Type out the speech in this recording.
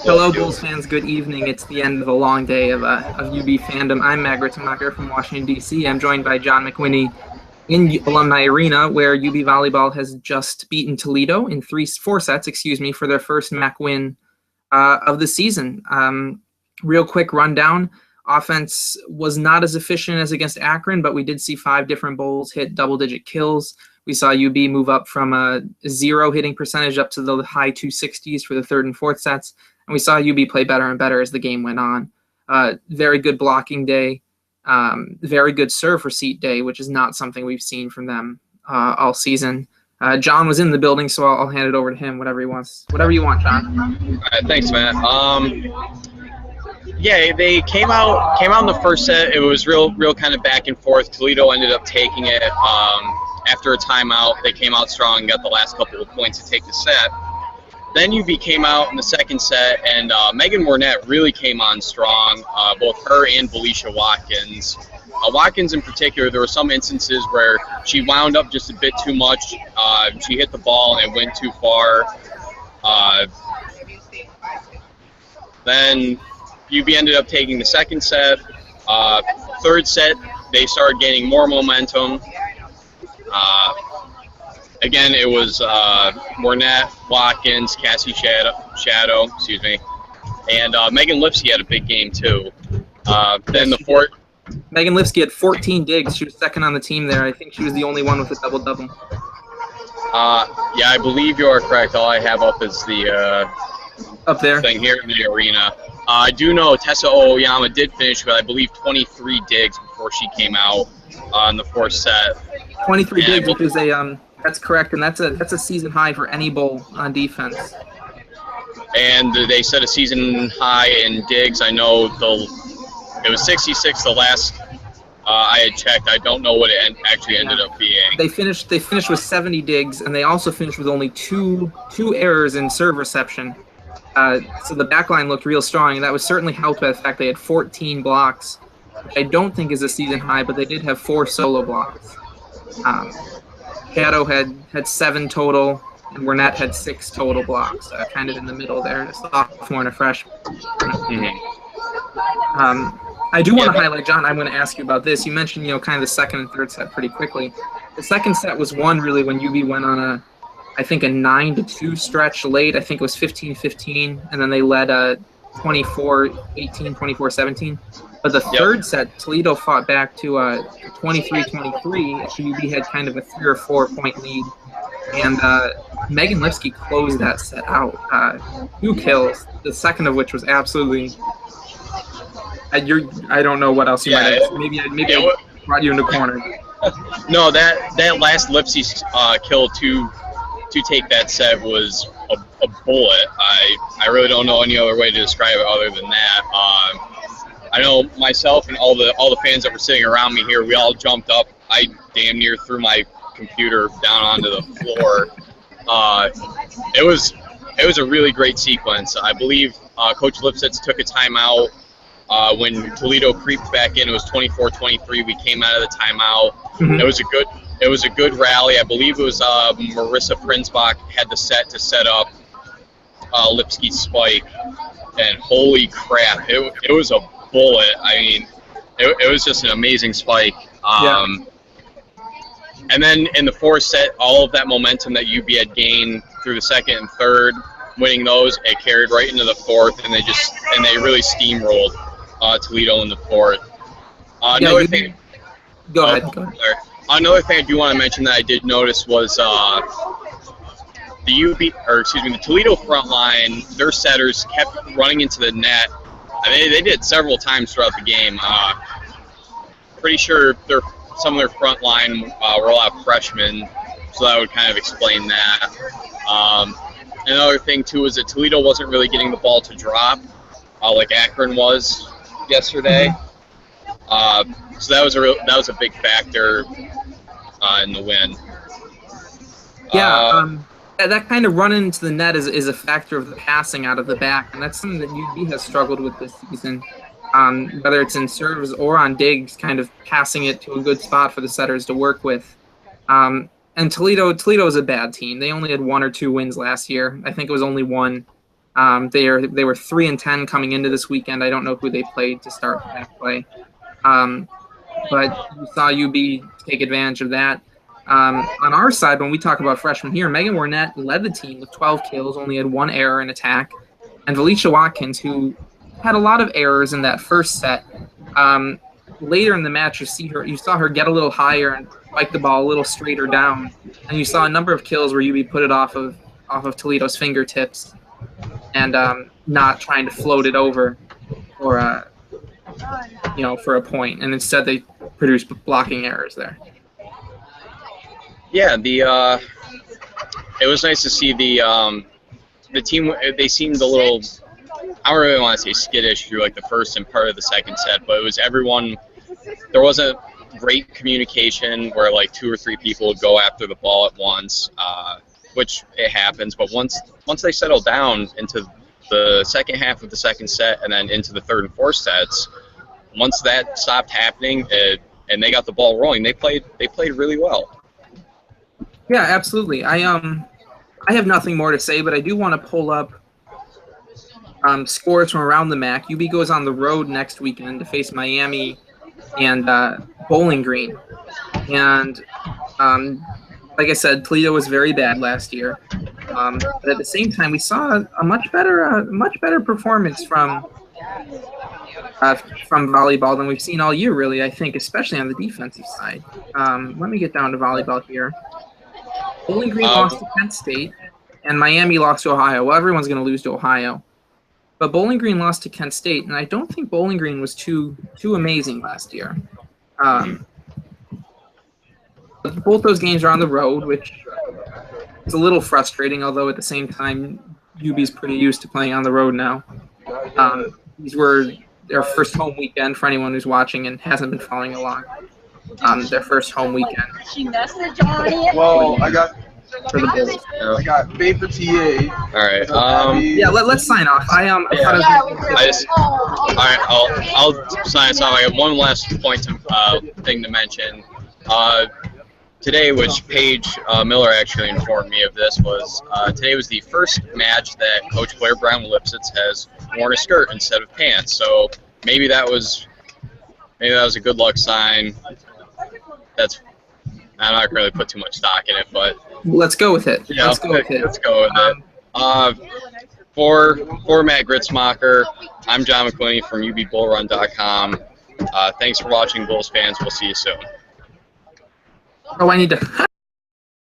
Hello, Bulls fans. Good evening. It's the end of a long day of UB fandom. I'm Mag Rittenmacher from Washington, D.C. I'm joined by John McWhinney in Alumni Arena, where UB Volleyball has just beaten Toledo in four sets, for their first MAC win of the season. Real quick rundown. Offense was not as efficient as against Akron, but we did see 5 different Bulls hit double-digit kills. We saw UB move up from a 0 hitting percentage up to the high 260s for the third and fourth sets. And we saw UB play better and better as the game went on. Very good blocking day, very good serve receipt day, which is not something we've seen from them all season. John was in the building, so I'll hand it over to him. Whatever he wants, whatever you want, John. All right, thanks, Matt. Yeah, they came out in the first set. It was real kind of back and forth. Toledo ended up taking it after a timeout. They came out strong and got the last couple of points to take the set. Then UB came out in the second set, and Megan Warnett really came on strong, both her and Felicia Watkins. Watkins in particular, there were some instances where she wound up just a bit too much. She hit the ball and it went too far. Then UB ended up taking the second set. Third set, they started gaining more momentum. Again, it was Warnett, Watkins, Cassie Shadow, and Megan Lipsky had a big game too. Then the fourth. Megan Lipsky had 14 digs. She was second on the team there. I think she was the only one with a double-double. Yeah, I believe you are correct. All I have up is the up there thing here in the arena. I do know Tessa Oyama did finish with, I believe, 23 digs before she came out in the fourth set. 23 digs, which is that's correct, and that's a season high for any Bull on defense. And they set a season high in digs. I know it was 66 the last I had checked. I don't know what it actually ended up being. They finished with 70 digs, and they also finished with only two errors in serve reception. So the backline looked real strong, and that was certainly helped by the fact they had 14 blocks, which I don't think is a season high, but they did have 4 solo blocks. Shadow had 7 total, and Warnett had 6 total blocks, kind of in the middle there, a sophomore and a freshman. I do want to highlight, John, I'm going to ask you about this. You mentioned, kind of the second and third set pretty quickly. The second set was won really when UB went on I think a 9-2 stretch late. I think it was 15-15, and then they led 24-18, 24-17. But the third set, Toledo fought back to 23-23. UB had kind of a 3 or 4 point lead, and Megan Lipsky closed that set out. 2 kills, the second of which was absolutely. I don't know what else you might have. Maybe I brought you in the corner. No, that last Lipsky kill to take that set was a bullet. I really don't know any other way to describe it other than that. I know myself and all the fans that were sitting around me here, we all jumped up. I damn near threw my computer down onto the floor. It was a really great sequence. I believe Coach Lipsitz took a timeout when Toledo creeped back in. It was 24-23. We came out of the timeout. Mm-hmm. It was a good rally. I believe it was Marissa Prinsbach had the set to set up Lipsky's spike, and holy crap, it was a bullet. I mean, it was just an amazing spike. And then in the fourth set, all of that momentum that UB had gained through the second and third, winning those, it carried right into the fourth, and they really steamrolled Toledo in the fourth. Another thing. Go ahead. Another thing I do want to mention that I did notice was the Toledo front line. Their setters kept running into the net. They did several times throughout the game. Pretty sure some of their front line were a lot of freshmen, so that would kind of explain that. Another thing too is that Toledo wasn't really getting the ball to drop like Akron was yesterday. So that was a big factor in the win. That kind of run into the net is a factor of the passing out of the back, and that's something that UB has struggled with this season. Whether it's in serves or on digs, kind of passing it to a good spot for the setters to work with. And Toledo is a bad team. They only had 1 or 2 wins last year. I think it was only one They were 3-10 coming into this weekend. I don't know who they played to start that play, but you saw UB take advantage of that. On our side, when we talk about freshmen here, Megan Warnett led the team with 12 kills, only had 1 error in attack, and Felicia Watkins, who had a lot of errors in that first set. Later in the match, you saw her get a little higher and spike the ball a little straighter down, and you saw a number of kills where UB put it off of Toledo's fingertips and not trying to float it over for for a point, and instead they produced blocking errors there. Yeah, it was nice to see the team. They seemed a little, I don't really want to say skittish through like the first and part of the second set, but it was everyone. There wasn't great communication where like 2 or 3 people would go after the ball at once, which it happens. But once they settled down into the second half of the second set and then into the third and fourth sets, once that stopped happening and they got the ball rolling, they played really well. Yeah, absolutely. I have nothing more to say, but I do want to pull up scores from around the MAC. UB goes on the road next weekend to face Miami and Bowling Green. And like I said, Toledo was very bad last year. But at the same time, we saw a much better performance from volleyball than we've seen all year, really, I think, especially on the defensive side. Let me get down to volleyball here. Bowling Green lost to Kent State, and Miami lost to Ohio. Well, everyone's going to lose to Ohio. But Bowling Green lost to Kent State, and I don't think Bowling Green was too amazing last year. Both those games are on the road, which is a little frustrating, although at the same time, UB's pretty used to playing on the road now. These were their first home weekend for anyone who's watching and hasn't been following along. Their first home weekend. Well, I got for the Bulls. I got favorite TA. All right. Yeah, let's sign off. All right. I'll sign us off. I have one last thing to mention. Today, which Paige Miller actually informed me of this, was today was the first match that Coach Blair Brown Lipsitz has worn a skirt instead of pants. So maybe that was a good luck sign. I'm not going to really put too much stock in it, but let's go with it. Yeah, let's go with it. For Matt Gritzmacher, I'm John McQuinney from ubbullrun.com. Thanks for watching, Bulls fans. We'll see you soon. Oh, I need to.